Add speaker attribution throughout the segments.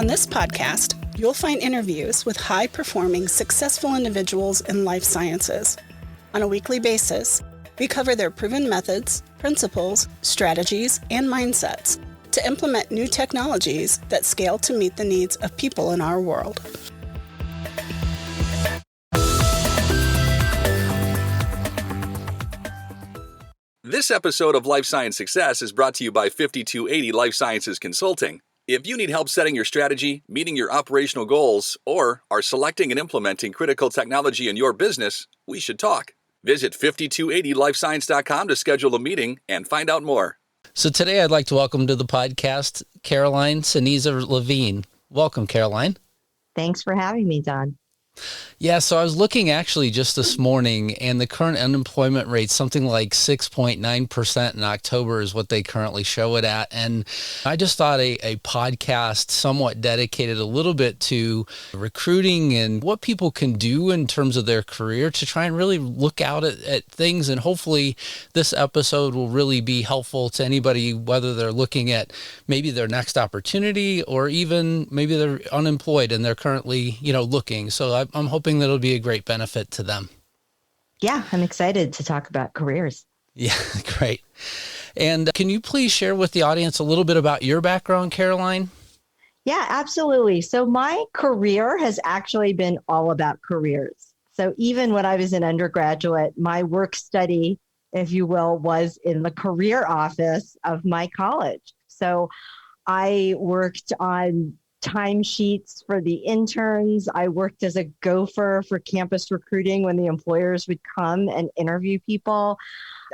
Speaker 1: On this podcast, you'll find interviews with high-performing, successful individuals in life sciences. On a weekly basis, we cover their proven methods, principles, strategies, and mindsets to implement new technologies that scale to meet the needs of people in our world.
Speaker 2: This episode of Life Science Success is brought to you by 5280 Life Sciences Consulting. If you need help setting your strategy, meeting your operational goals, or are selecting and implementing critical technology in your business, we should talk. Visit 5280lifescience.com to schedule a meeting and find out more.
Speaker 3: So today I'd like to welcome to the podcast Caroline Seniza-Levine. Welcome, Caroline.
Speaker 4: Thanks for having me, Don.
Speaker 3: Yeah, so I was looking actually just this morning, and the current unemployment rate, something like 6.9% in October is what they currently show it at. And I just thought a podcast somewhat dedicated a little bit to recruiting and what people can do in terms of their career to try and really look out at things. And hopefully this episode will really be helpful to anybody, whether they're looking at maybe their next opportunity or even maybe they're unemployed and they're currently, looking. So I'm hoping that it'll be a great benefit to them.
Speaker 4: Yeah, I'm excited to talk about careers.
Speaker 3: Yeah, great. And can you please share with the audience a little bit about your background, Caroline?
Speaker 4: Yeah, absolutely. So my career has actually been all about careers. So even when I was an undergraduate, my work study, if you will, was in the career office of my college. So I worked on timesheets for the interns. I worked as a gopher for campus recruiting when the employers would come and interview people.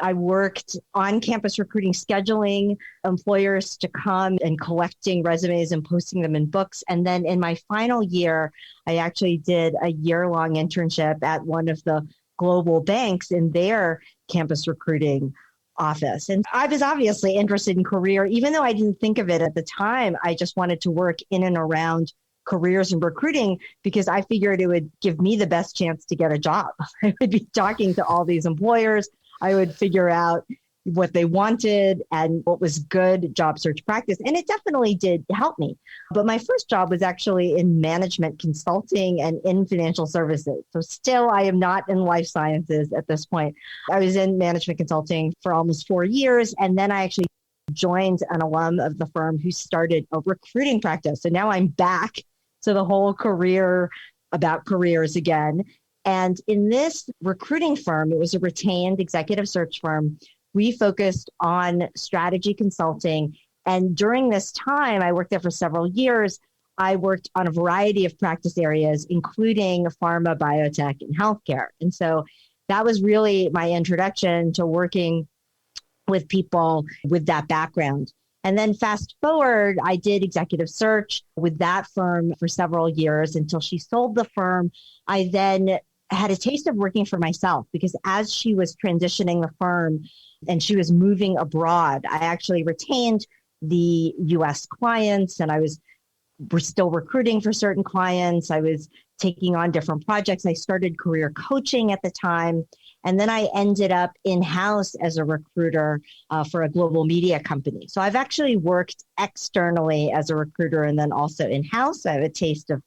Speaker 4: I worked on campus recruiting, scheduling employers to come and collecting resumes and posting them in books. And then in my final year, I actually did a year-long internship at one of the global banks in their campus recruiting office. And I was obviously interested in career, even though I didn't think of it at the time. I just wanted to work in and around careers and recruiting because I figured it would give me the best chance to get a job. I would be talking to all these employers. I would figure out what they wanted and what was good job search practice. And it definitely did help me. But my first job was actually in management consulting and in financial services. So still, I am not in life sciences at this point. I was in management consulting for almost 4 years. And then I actually joined an alum of the firm who started a recruiting practice. So now I'm back to the whole career about careers again. And in this recruiting firm, it was a retained executive search firm. We focused on strategy consulting. And during this time, I worked there for several years. I worked on a variety of practice areas, including pharma, biotech, and healthcare. And so that was really my introduction to working with people with that background. And then fast forward, I did executive search with that firm for several years until she sold the firm. I then had a taste of working for myself because as she was transitioning the firm, and she was moving abroad, I actually retained the U.S. clients and we're still recruiting for certain clients. I was taking on different projects. I started career coaching at the time. And then I ended up in-house as a recruiter for a global media company. So I've actually worked externally as a recruiter and then also in-house. I have a taste of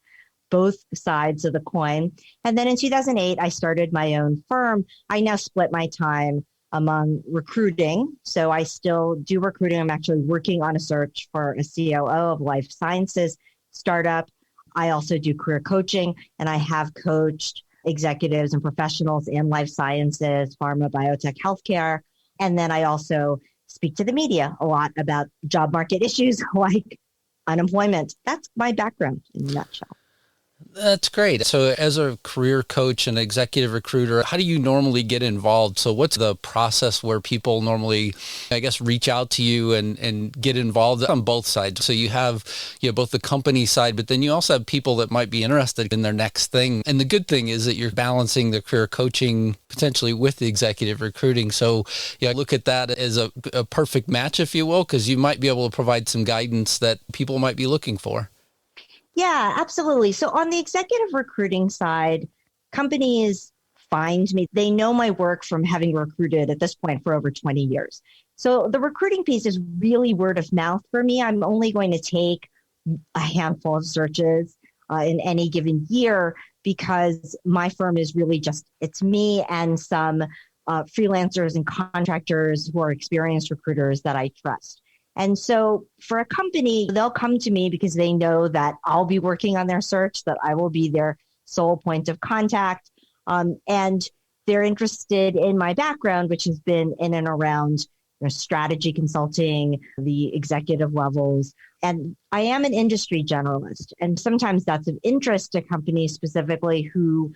Speaker 4: both sides of the coin. And then in 2008, I started my own firm. I now split my time among recruiting. So I still do recruiting. I'm actually working on a search for a COO of life sciences startup. I also do career coaching, and I have coached executives and professionals in life sciences, pharma, biotech, healthcare. And then I also speak to the media a lot about job market issues like unemployment. That's my background in a nutshell.
Speaker 3: That's great. So as a career coach and executive recruiter, how do you normally get involved? So what's the process where people normally, reach out to you and get involved on both sides? So you have, both the company side, but then you also have people that might be interested in their next thing. And the good thing is that you're balancing the career coaching potentially with the executive recruiting. So look at that as a perfect match, if you will, because you might be able to provide some guidance that people might be looking for.
Speaker 4: Yeah, absolutely. So on the executive recruiting side, companies find me. They know my work from having recruited at this point for over 20 years. So the recruiting piece is really word of mouth for me. I'm only going to take a handful of searches in any given year, because my firm is really just, it's me and some freelancers and contractors who are experienced recruiters that I trust. And so for a company, they'll come to me because they know that I'll be working on their search, that I will be their sole point of contact. And they're interested in my background, which has been in and around strategy consulting, the executive levels. And I am an industry generalist. And sometimes that's of interest to companies specifically who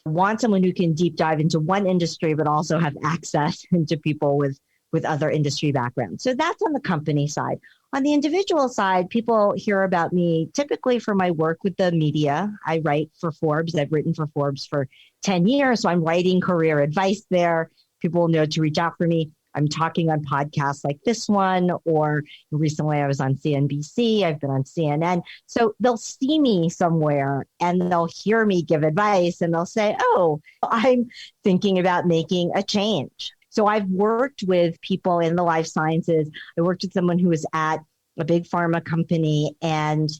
Speaker 4: want someone who can deep dive into one industry, but also have access into people with other industry backgrounds. So that's on the company side. On the individual side, people hear about me typically for my work with the media. I write for Forbes. I've written for Forbes for 10 years. So I'm writing career advice there. People know to reach out for me. I'm talking on podcasts like this one, or recently I was on CNBC. I've been on CNN. So they'll see me somewhere and they'll hear me give advice and they'll say, oh, I'm thinking about making a change. So I've worked with people in the life sciences. I worked with someone who was at a big pharma company, and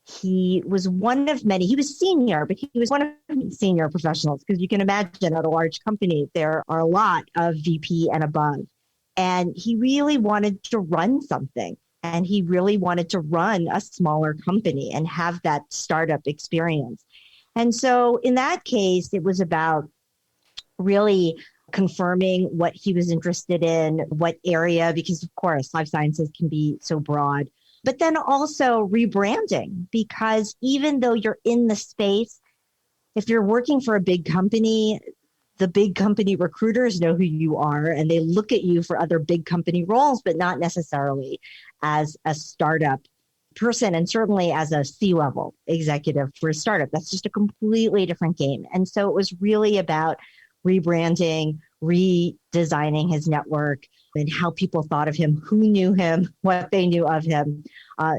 Speaker 4: he was one of many. He was senior, but he was one of the senior professionals, because you can imagine at a large company, there are a lot of VP and above. And he really wanted to run something, and he really wanted to run a smaller company and have that startup experience. And so in that case, it was about really confirming what he was interested in, what area, because of course, life sciences can be so broad, but then also rebranding, because even though you're in the space, if you're working for a big company, the big company recruiters know who you are and they look at you for other big company roles, but not necessarily as a startup person, and certainly as a C-level executive for a startup. That's just a completely different game. And so it was really about rebranding, redesigning his network, and how people thought of him, who knew him, what they knew of him,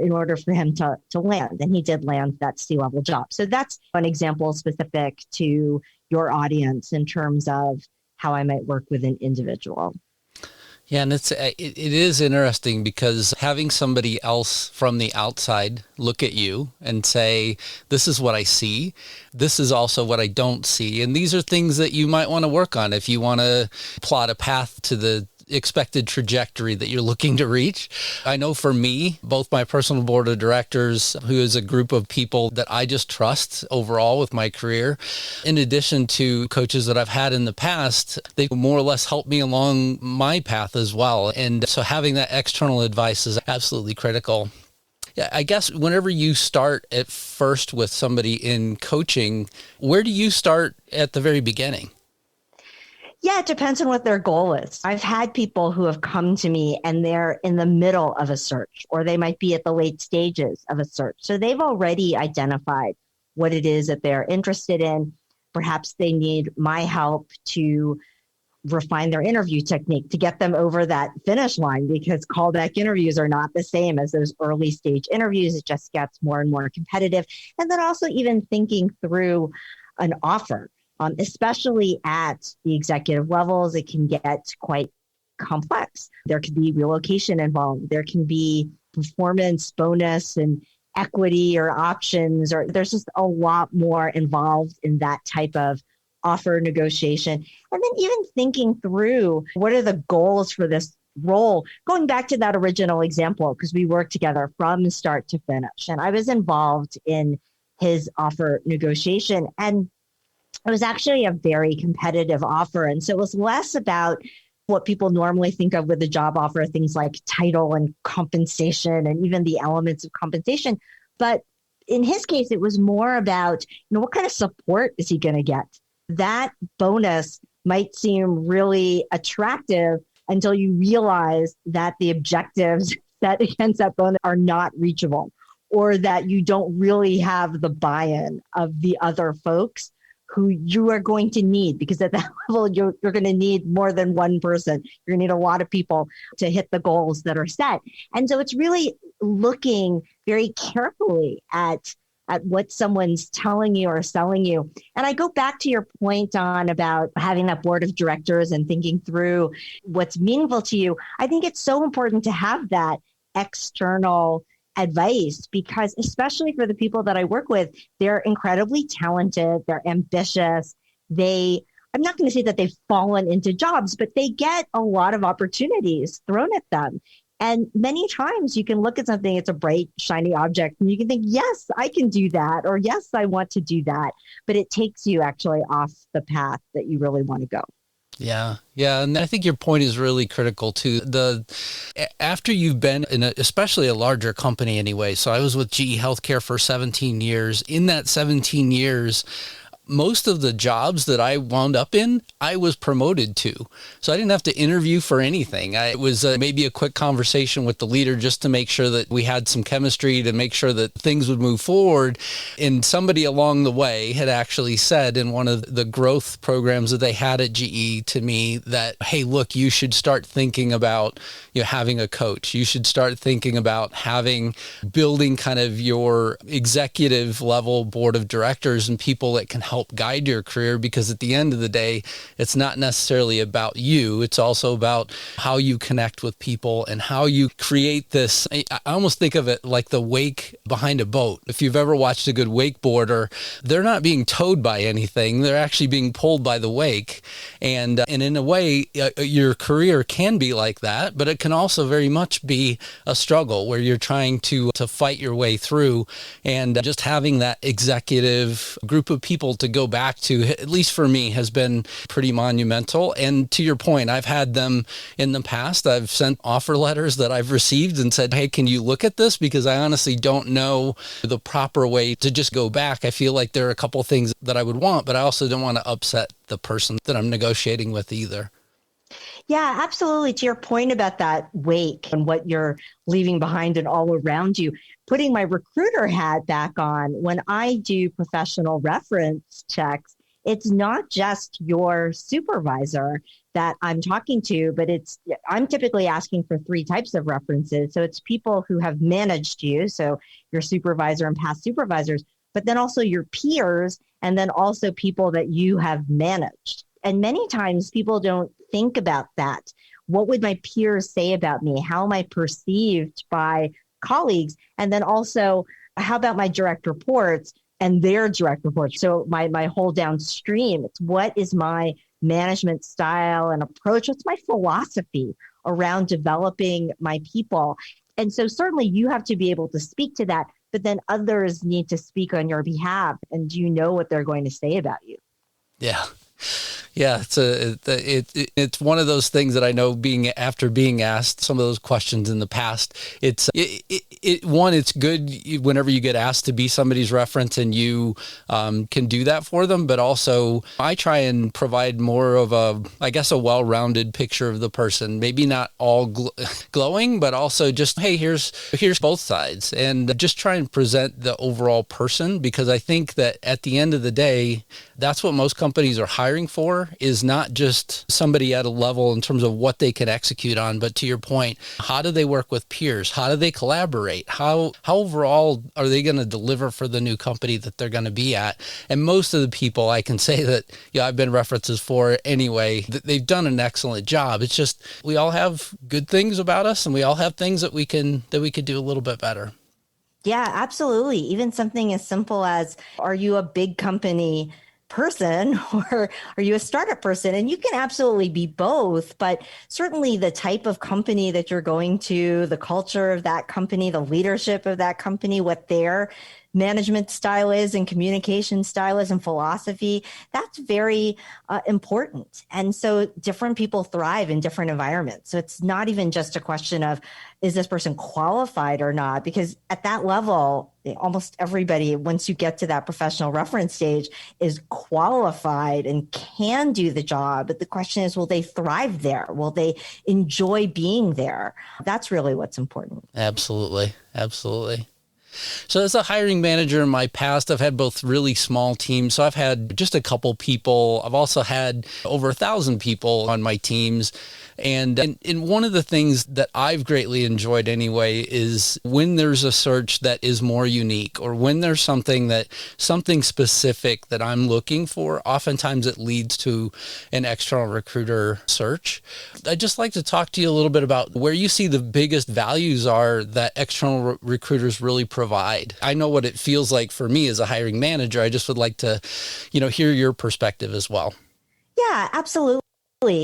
Speaker 4: in order for him to land. And he did land that C-level job. So that's an example specific to your audience in terms of how I might work with an individual.
Speaker 3: Yeah, and it is interesting, because having somebody else from the outside look at you and say, this is what I see, this is also what I don't see, and these are things that you might want to work on if you want to plot a path to the expected trajectory that you're looking to reach. I know for me, both my personal board of directors, who is a group of people that I just trust overall with my career, in addition to coaches that I've had in the past, they more or less help me along my path as well. And so having that external advice is absolutely critical. Yeah, I guess whenever you start at first with somebody in coaching, where do you start at the very beginning?
Speaker 4: Yeah, it depends on what their goal is. I've had people who have come to me and they're in the middle of a search, or they might be at the late stages of a search. So they've already identified what it is that they're interested in. Perhaps they need my help to refine their interview technique to get them over that finish line, because callback interviews are not the same as those early stage interviews. It just gets more and more competitive. And then also even thinking through an offer. Especially at the executive levels, it can get quite complex. There could be relocation involved. There can be performance bonus and equity or options, or there's just a lot more involved in that type of offer negotiation. And then even thinking through, what are the goals for this role? Going back to that original example, because we worked together from start to finish, and I was involved in his offer negotiation, and it was actually a very competitive offer. And so it was less about what people normally think of with a job offer, things like title and compensation and even the elements of compensation. But in his case, it was more about, what kind of support is he going to get? That bonus might seem really attractive until you realize that the objectives set against that bonus are not reachable, or that you don't really have the buy-in of the other folks who you are going to need, because at that level, you're going to need more than one person. You're going to need a lot of people to hit the goals that are set. And so it's really looking very carefully at what someone's telling you or selling you. And I go back to your point on about having that board of directors and thinking through what's meaningful to you. I think it's so important to have that external advice, because especially for the people that I work with, they're incredibly talented, they're ambitious. I'm not going to say that they've fallen into jobs, but they get a lot of opportunities thrown at them. And many times you can look at something, it's a bright, shiny object, and you can think, yes, I can do that, or yes, I want to do that. But it takes you actually off the path that you really want to go.
Speaker 3: Yeah. Yeah. And I think your point is really critical too. After you've been in especially a larger company anyway. So I was with GE Healthcare for 17 years. In that 17 years, most of the jobs that I wound up in, I was promoted to. So I didn't have to interview for anything. It was maybe a quick conversation with the leader just to make sure that we had some chemistry, to make sure that things would move forward. And somebody along the way had actually said in one of the growth programs that they had at GE to me that, hey, look, you should start thinking about having a coach. You should start thinking about building kind of your executive level board of directors and people that can help guide your career, because at the end of the day, it's not necessarily about you. It's also about how you connect with people and how you create this. I almost think of it like the wake behind a boat. If you've ever watched a good wakeboarder, they're not being towed by anything. They're actually being pulled by the wake. And in a way, your career can be like that, but it can also very much be a struggle where you're trying to fight your way through. And just having that executive group of people to go back to, at least for me, has been pretty monumental. And to your point, I've had them in the past. I've sent offer letters that I've received and said, hey, can you look at this? Because I honestly don't know the proper way to just go back. I feel like there are a couple of things that I would want, but I also don't want to upset the person that I'm negotiating with either.
Speaker 4: Yeah, absolutely. To your point about that wake and what you're leaving behind and all around you, putting my recruiter hat back on, when I do professional reference checks, it's not just your supervisor that I'm talking to, but I'm typically asking for 3 types of references. So it's people who have managed you, so your supervisor and past supervisors, but then also your peers, and then also people that you have managed. And many times people don't think about that. What would my peers say about me? How am I perceived by colleagues? And then also, how about my direct reports and their direct reports? So my whole downstream, it's what is my management style and approach? What's my philosophy around developing my people? And so certainly you have to be able to speak to that, but then others need to speak on your behalf. And do you know what they're going to say about you?
Speaker 3: Yeah. Yeah, it's one of those things that I know, after being asked some of those questions in the past, it's good whenever you get asked to be somebody's reference and you can do that for them. But also I try and provide more of a well-rounded picture of the person, maybe not all glowing, but also just, hey, here's both sides, and just try and present the overall person, because I think that at the end of the day, that's what most companies are hiring for, is not just somebody at a level in terms of what they can execute on, but to your point, how do they work with peers? How do they collaborate? How overall are they going to deliver for the new company that they're going to be at? And most of the people I can say that I've been references for anyway, they've done an excellent job. It's just we all have good things about us, and we all have things that we could do a little bit better.
Speaker 4: Yeah, absolutely. Even something as simple as, are you a big company person or are you a startup person? And you can absolutely be both, but certainly the type of company that you're going to, the culture of that company, the leadership of that company, what their management style is and communication style is and philosophy, that's very important. And so different people thrive in different environments. So it's not even just a question of, is this person qualified or not? Because at that level, almost everybody, once you get to that professional reference stage, is qualified and can do the job. But the question is, will they thrive there? Will they enjoy being there? That's really what's important.
Speaker 3: Absolutely. Absolutely. So as a hiring manager in my past, I've had both really small teams. So I've had just a couple people. I've also had over 1,000 people on my teams. And one of the things that I've greatly enjoyed anyway is when there's a search that is more unique, or when there's something specific that I'm looking for, oftentimes it leads to an external recruiter search. I'd just like to talk to you a little bit about where you see the biggest values are that external recruiters really provide. I know what it feels like for me as a hiring manager. I just would like to, hear your perspective as well.
Speaker 4: Yeah, absolutely.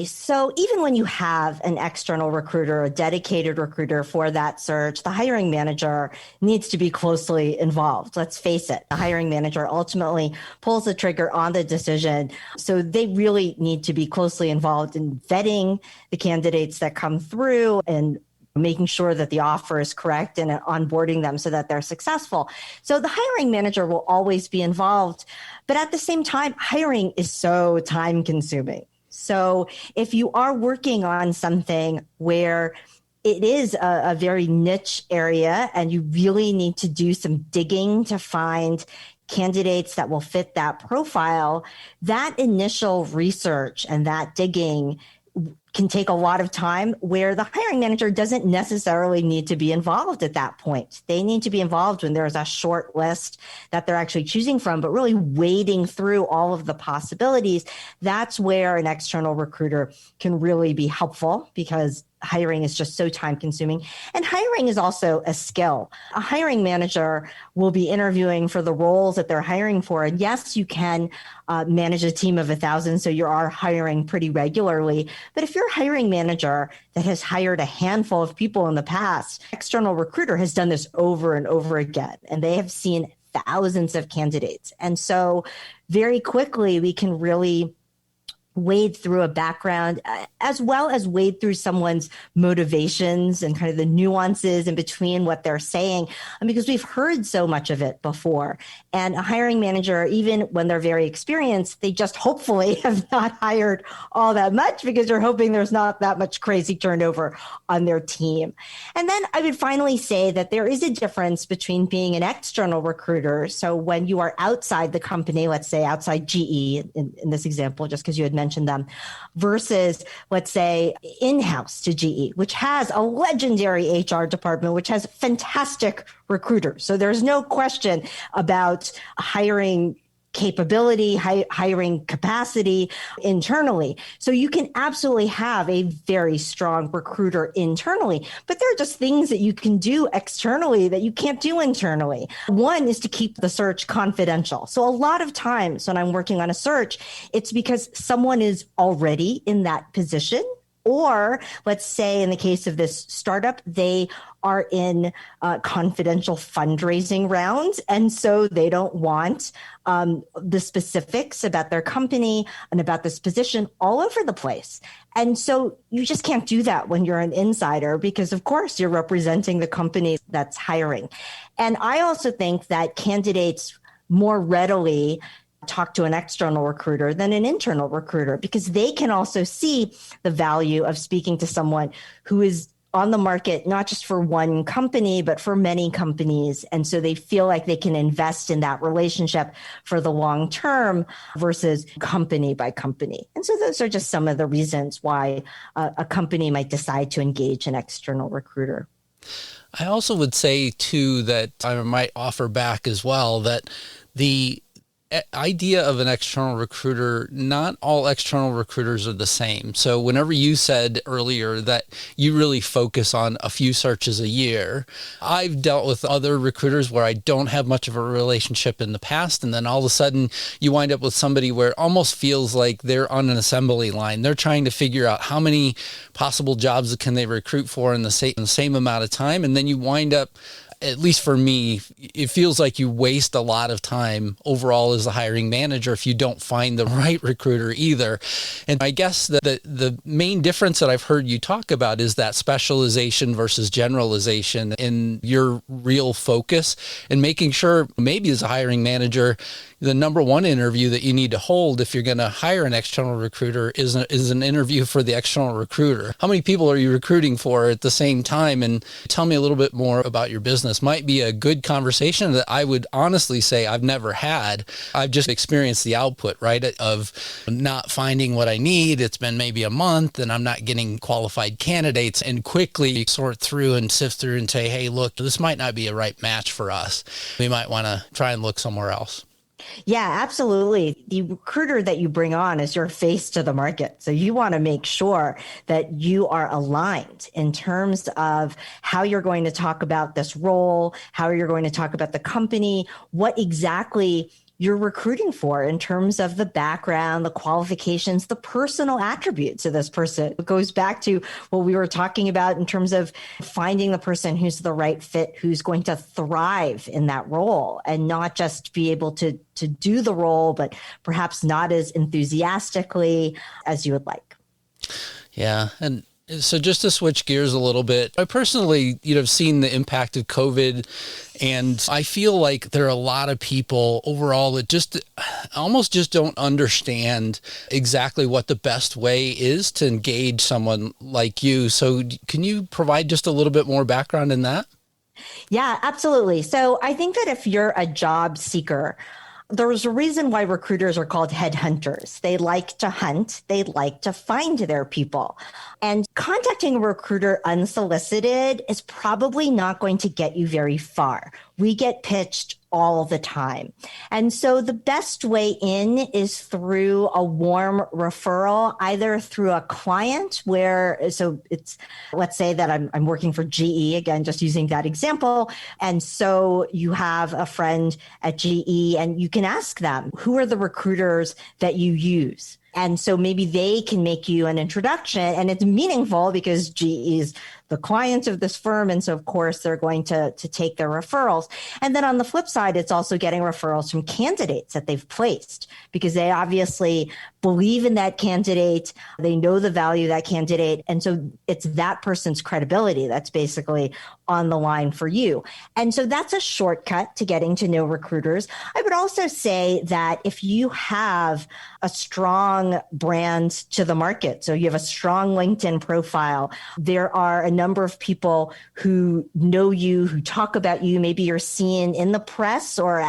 Speaker 4: So even when you have an external recruiter, a dedicated recruiter for that search, the hiring manager needs to be closely involved. Let's face it, the hiring manager ultimately pulls the trigger on the decision. So they really need to be closely involved in vetting the candidates that come through and making sure that the offer is correct and onboarding them so that they're successful. So the hiring manager will always be involved. But at the same time, hiring is so time consuming. So if you are working on something where it is a very niche area and you really need to do some digging to find candidates that will fit that profile, that initial research and that digging can take a lot of time, where the hiring manager doesn't necessarily need to be involved at that point. They need to be involved when there's a short list that they're actually choosing from, but really wading through all of the possibilities. That's where an external recruiter can really be helpful, because hiring is just so time consuming. And hiring is also a skill. A hiring manager will be interviewing for the roles that they're hiring for. And yes, you can manage a team of 1,000, so you are hiring pretty regularly. But if you're a hiring manager that has hired a handful of people in the past, external recruiter has done this over and over again, and they have seen thousands of candidates. And so very quickly, we can really wade through a background, as well as wade through someone's motivations and kind of the nuances in between what they're saying, because we've heard so much of it before. And a hiring manager, even when they're very experienced, they just hopefully have not hired all that much, because they're hoping there's not that much crazy turnover on their team. And then I would finally say that there is a difference between being an external recruiter. So when you are outside the company, let's say outside GE in this example, just because you had mentioned them, versus, let's say, in-house to GE, which has a legendary HR department, which has fantastic recruiters. So there's no question about hiring capability, hiring capacity internally. So you can absolutely have a very strong recruiter internally, but there are just things that you can do externally that you can't do internally. One is to keep the search confidential. So a lot of times when I'm working on a search, it's because someone is already in that position. Or let's say in the case of this startup, they are in confidential fundraising rounds. And so they don't want the specifics about their company and about this position all over the place. And so you just can't do that when you're an insider, because of course you're representing the company that's hiring. And I also think that candidates more readily talk to an external recruiter than an internal recruiter, because they can also see the value of speaking to someone who is on the market, not just for one company, but for many companies. And so they feel like they can invest in that relationship for the long term versus company by company. And so those are just some of the reasons why a company might decide to engage an external recruiter.
Speaker 3: I also would say, too, that I might offer back as well that the idea of an external recruiter, not all external recruiters are the same. So whenever you said earlier that you really focus on a few searches a year, I've dealt with other recruiters where I don't have much of a relationship in the past. And then all of a sudden you wind up with somebody where it almost feels like they're on an assembly line. They're trying to figure out how many possible jobs can they recruit for in the same amount of time. And then you wind up, at least for me, it feels like you waste a lot of time overall as a hiring manager if you don't find the right recruiter either. And I guess that the main difference that I've heard you talk about is that specialization versus generalization in your real focus, and making sure maybe as a hiring manager, the number one interview that you need to hold if you're going to hire an external recruiter is an interview for the external recruiter. How many people are you recruiting for at the same time? And tell me a little bit more about your business this might be a good conversation that I would honestly say I've never had. I've just experienced the output, right, of not finding what I need. It's been maybe a month and I'm not getting qualified candidates, and quickly sort through and sift through and say, hey, look, this might not be a right match for us. We might want to try and look somewhere else.
Speaker 4: Yeah, absolutely. The recruiter that you bring on is your face to the market. So you want to make sure that you are aligned in terms of how you're going to talk about this role, how you're going to talk about the company, what exactly you're recruiting for in terms of the background, the qualifications, the personal attributes of this person. It goes back to what we were talking about in terms of finding the person who's the right fit, who's going to thrive in that role and not just be able to do the role, but perhaps not as enthusiastically as you would like.
Speaker 3: Yeah. And so just to switch gears a little bit, I personally, have seen the impact of COVID, and I feel like there are a lot of people overall that just almost just don't understand exactly what the best way is to engage someone like you. So can you provide just a little bit more background in that?
Speaker 4: Yeah, absolutely. So I think that if you're a job seeker, there's a reason why recruiters are called headhunters. They like to hunt. They like to find their people. And contacting a recruiter unsolicited is probably not going to get you very far. We get pitched all the time. And so the best way in is through a warm referral, either through a client let's say that I'm working for GE, again, just using that example. And so you have a friend at GE and you can ask them, who are the recruiters that you use? And so maybe they can make you an introduction, and it's meaningful because GE is the client of this firm. And so, of course, they're going to take their referrals. And then on the flip side, it's also getting referrals from candidates that they've placed because they obviously believe in that candidate. They know the value of that candidate. And so it's that person's credibility that's basically on the line for you. And so that's a shortcut to getting to know recruiters. I would also say that if you have a strong brand to the market, so you have a strong LinkedIn profile, there are a number of people who know you, who talk about you. Maybe you're seen in the press or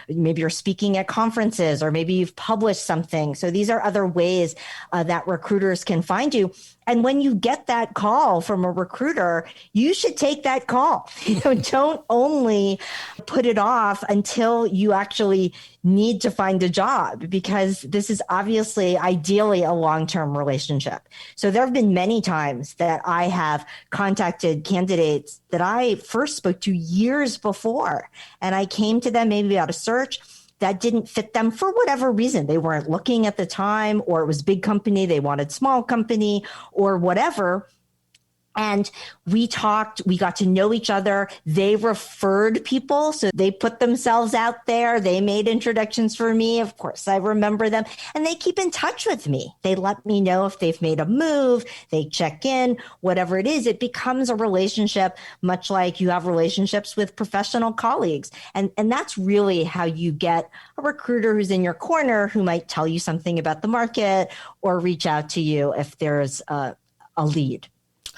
Speaker 4: maybe you're speaking at conferences, or maybe you've published something. So these are other ways that recruiters can find you. And when you get that call from a recruiter, you should take that call. Don't only put it off until you actually need to find a job, because this is obviously ideally a long-term relationship. So there have been many times that I have contacted candidates that I first spoke to years before, and I came to them maybe about a search that didn't fit them for whatever reason. They weren't looking at the time, or it was big company, they wanted small company, or whatever. And we talked, we got to know each other. They referred people. So they put themselves out there. They made introductions for me. Of course, I remember them, and they keep in touch with me. They let me know if they've made a move. They check in, whatever it is. It becomes a relationship, much like you have relationships with professional colleagues. And that's really how you get a recruiter who's in your corner, who might tell you something about the market or reach out to you if there's a lead.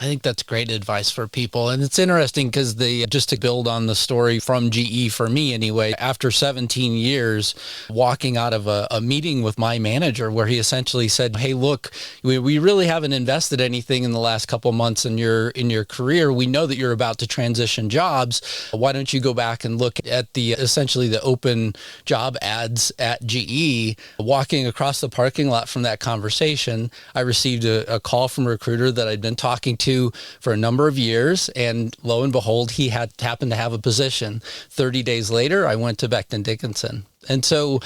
Speaker 3: I think that's great advice for people. And it's interesting because just to build on the story from GE for me anyway, after 17 years walking out of a meeting with my manager where he essentially said, hey, look, we really haven't invested anything in the last couple of months in your career. We know that you're about to transition jobs. Why don't you go back and look at essentially the open job ads at GE? Walking across the parking lot from that conversation, I received a call from a recruiter that I'd been talking to for a number of years, and lo and behold, he happened to have a position. 30 days later, I went to Becton Dickinson. And so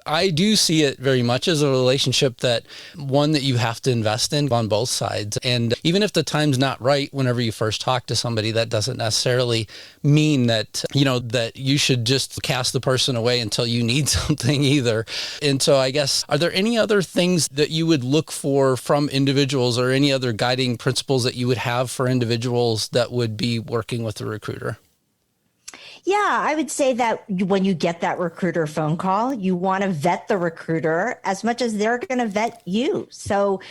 Speaker 3: I do see it very much as a relationship that you have to invest in on both sides. And even if the time's not right whenever you first talk to somebody, that doesn't necessarily mean that, that you should just cast the person away until you need something either. And so I guess, are there any other things that you would look for from individuals, or any other guiding principles that you would have for individuals that would be working with a recruiter?
Speaker 4: Yeah, I would say that when you get that recruiter phone call, you want to vet the recruiter as much as they're going to vet you. So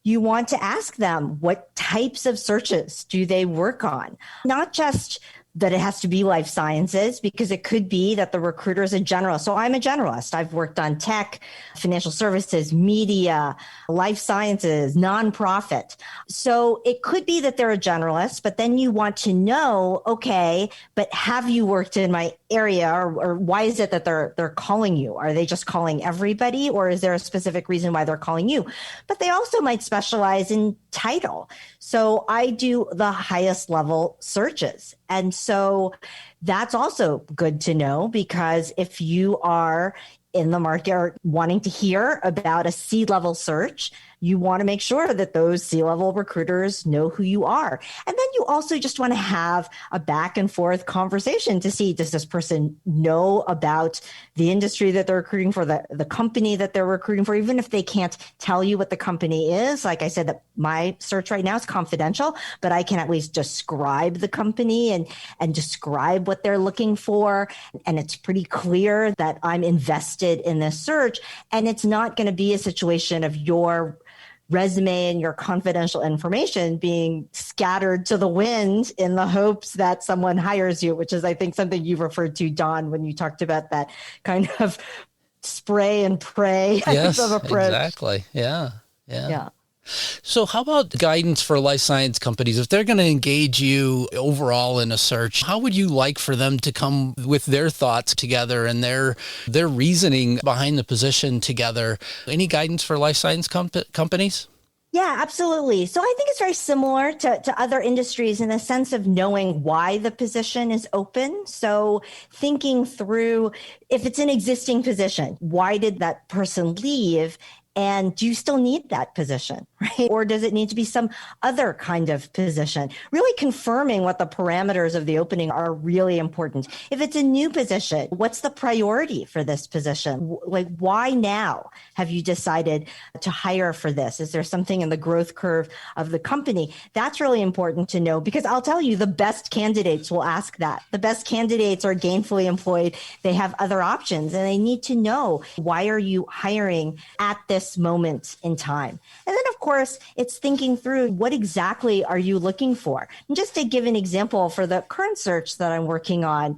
Speaker 4: you want to ask them, what types of searches do they work on? Not just that it has to be life sciences, because it could be that the recruiter is a generalist. So I'm a generalist. I've worked on tech, financial services, media, life sciences, nonprofit. So it could be that they're a generalist, but then you want to know, okay, but have you worked in my area, or why is it that they're calling you? Are they just calling everybody, or is there a specific reason why they're calling you? But they also might specialize in title. So I do the highest level searches. And so that's also good to know, because if you are in the market or wanting to hear about a C-level search, you want to make sure that those C-level recruiters know who you are. And then you also just want to have a back and forth conversation to see, does this person know about the industry that they're recruiting for, the company that they're recruiting for, even if they can't tell you what the company is. Like I said, that my search right now is confidential, but I can at least describe the company and describe what they're looking for. And it's pretty clear that I'm invested in this search. And it's not going to be a situation of your resume and your confidential information being scattered to the wind in the hopes that someone hires you, which is, I think, something you referred to, Don, when you talked about that kind of spray and pray
Speaker 3: yes,
Speaker 4: type of approach.
Speaker 3: Exactly. Yeah. So how about guidance for life science companies? If they're going to engage you overall in a search, how would you like for them to come with their thoughts together and their reasoning behind the position together? Any guidance for life science companies?
Speaker 4: Yeah, absolutely. So I think it's very similar to other industries in the sense of knowing why the position is open. So thinking through, if it's an existing position, why did that person leave? And do you still need that position, right? Or does it need to be some other kind of position? Really confirming what the parameters of the opening are really important. If it's a new position, what's the priority for this position? Like, why now have you decided to hire for this? Is there something in the growth curve of the company? That's really important to know, because I'll tell you, the best candidates will ask that. The best candidates are gainfully employed. They have other options, and they need to know, why are you hiring at this moment in time? And then, of course, it's thinking through, what exactly are you looking for? And just to give an example for the current search that I'm working on,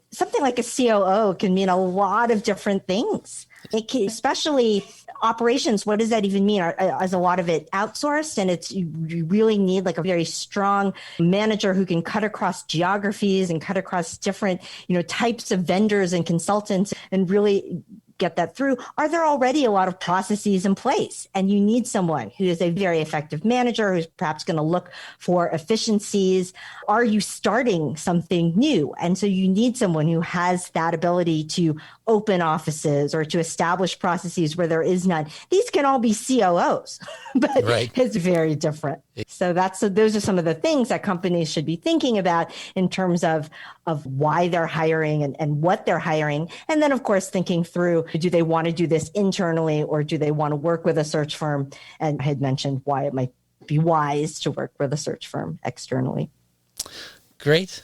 Speaker 4: something like a COO can mean a lot of different things. It can, especially operations, what does that even mean? Is a lot of it outsourced, and you really need like a very strong manager who can cut across geographies and cut across different, types of vendors and consultants and really get that through? Are there already a lot of processes in place? And you need someone who is a very effective manager who's perhaps going to look for efficiencies. Are you starting something new? And so you need someone who has that ability to open offices or to establish processes where there is none. These can all be COOs, but right. It's very different. So those are some of the things that companies should be thinking about in terms of why they're hiring and what they're hiring. And then, of course, thinking through, do they want to do this internally, or do they want to work with a search firm? And I had mentioned why it might be wise to work with a search firm externally.
Speaker 3: Great.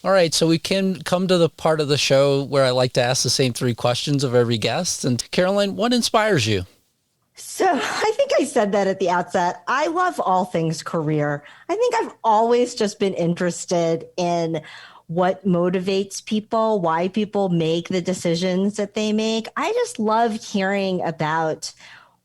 Speaker 3: All right, so we can come to the part of the show where I like to ask the same 3 questions of every guest. And Caroline, what inspires you?
Speaker 4: So I think I said that at the outset. I love all things career. I think I've always just been interested in what motivates people, why people make the decisions that they make. I just love hearing about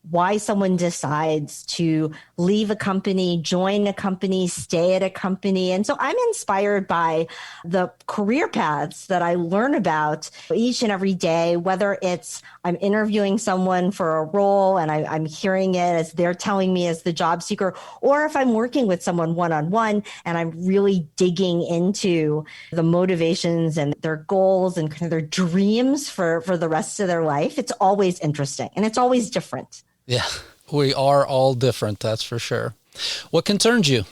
Speaker 4: why someone decides to leave a company, join a company, stay at a company. And so I'm inspired by the career paths that I learn about each and every day, whether it's I'm interviewing someone for a role and I'm hearing it as they're telling me as the job seeker, or if I'm working with someone one-on-one and I'm really digging into the motivations and their goals and kind of their dreams for the rest of their life. It's always interesting and it's always different.
Speaker 3: Yeah, we are all different, that's for sure. What concerns you?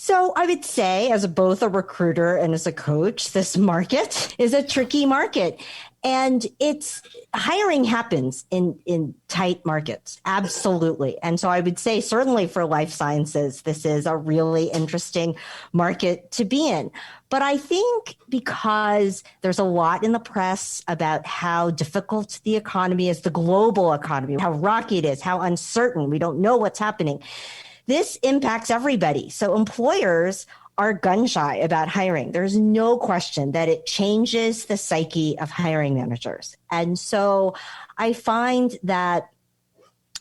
Speaker 4: So I would say, as both a recruiter and as a coach, this market is a tricky market. And hiring happens in tight markets. Absolutely. And so I would say certainly for life sciences, this is a really interesting market to be in. But I think because there's a lot in the press about how difficult the economy is, the global economy, how rocky it is, how uncertain, we don't know what's happening. This impacts everybody. So employers are gun shy about hiring. There's no question that it changes the psyche of hiring managers. And so I find that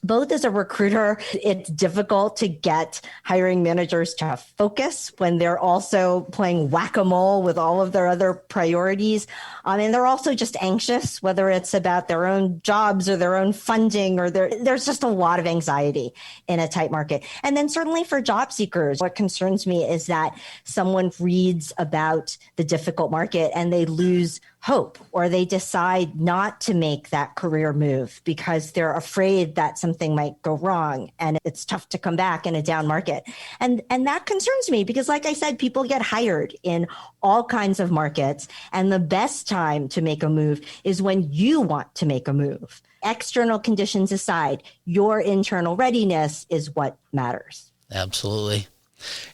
Speaker 4: both as a recruiter, it's difficult to get hiring managers to focus when they're also playing whack-a-mole with all of their other priorities. And they're also just anxious, whether it's about their own jobs or their own funding, or there's just a lot of anxiety in a tight market. And then certainly for job seekers, what concerns me is that someone reads about the difficult market and they lose hope, or they decide not to make that career move because they're afraid that something might go wrong and it's tough to come back in a down market. And that concerns me because, like I said, people get hired in all kinds of markets. And the best time to make a move is when you want to make a move. External conditions aside, your internal readiness is what matters.
Speaker 3: Absolutely.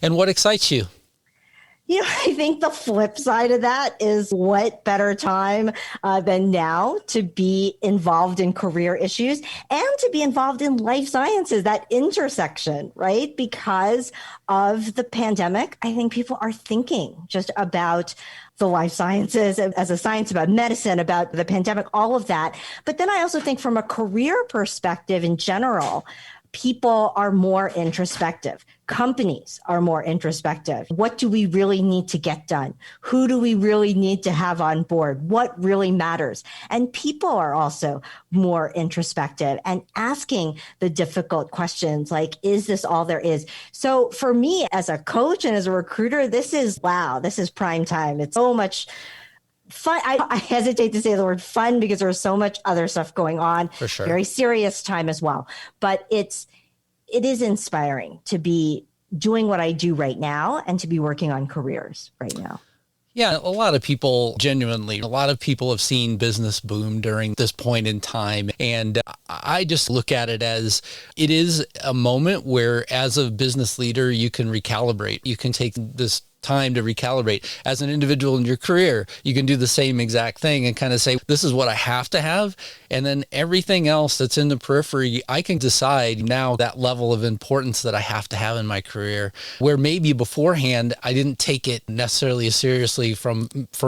Speaker 3: And what excites you?
Speaker 4: I think the flip side of that is what better time than now to be involved in career issues and to be involved in life sciences, that intersection, right? Because of the pandemic, I think people are thinking just about the life sciences as a science, about medicine, about the pandemic, all of that. But then I also think from a career perspective in general, people are more introspective. Companies are more introspective. What do we really need to get done? Who do we really need to have on board? What really matters? And people are also more introspective and asking the difficult questions like, is this all there is? So for me as a coach and as a recruiter, this is prime time. It's so much fun. I hesitate to say the word fun because there's so much other stuff going on.
Speaker 3: For sure.
Speaker 4: Very serious time as well. But it is inspiring to be doing what I do right now and to be working on careers right now.
Speaker 3: Yeah, a lot of people have seen business boom during this point in time. And I just look at it as it is a moment where, as a business leader, you can recalibrate. You can take this time to recalibrate. As an individual in your career, you can do the same exact thing and kind of say, this is what I have to have. And then everything else that's in the periphery, I can decide now that level of importance that I have to have in my career, where maybe beforehand, I didn't take it necessarily as seriously for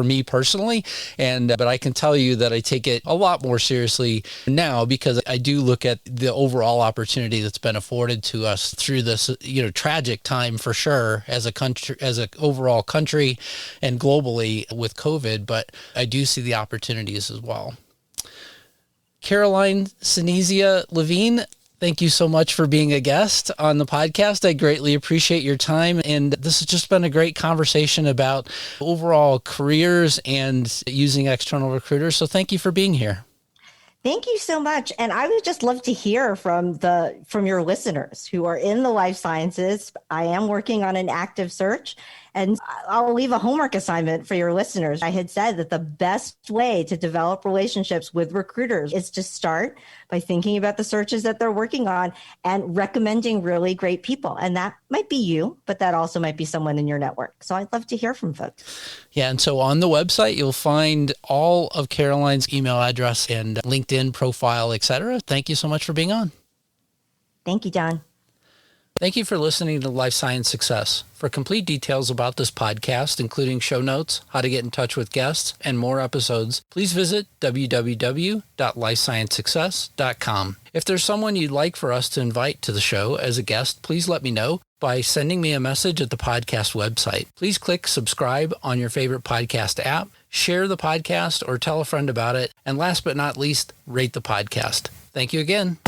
Speaker 3: me personally. But I can tell you that I take it a lot more seriously now because I do look at the overall opportunity that's been afforded to us through this, tragic time for sure as a country, as an overall country and globally with COVID, but I do see the opportunities as well. Caroline Sinizia Levine, thank you so much for being a guest on the podcast. I greatly appreciate your time. And this has just been a great conversation about overall careers and using external recruiters. So thank you for being here.
Speaker 4: Thank you so much. And I would just love to hear from your listeners who are in the life sciences. I am working on an active search, and I'll leave a homework assignment for your listeners. I had said that the best way to develop relationships with recruiters is to start by thinking about the searches that they're working on and recommending really great people. And that might be you, but that also might be someone in your network. So I'd love to hear from folks.
Speaker 3: Yeah. And so on the website, you'll find all of Caroline's email address and LinkedIn profile, etc. Thank you so much for being on.
Speaker 4: Thank you, Don.
Speaker 3: Thank you for listening to Life Science Success. For complete details about this podcast, including show notes, how to get in touch with guests, and more episodes, please visit www.lifesciencesuccess.com. If there's someone you'd like for us to invite to the show as a guest, please let me know by sending me a message at the podcast website. Please click subscribe on your favorite podcast app, share the podcast, or tell a friend about it. And last but not least, rate the podcast. Thank you again.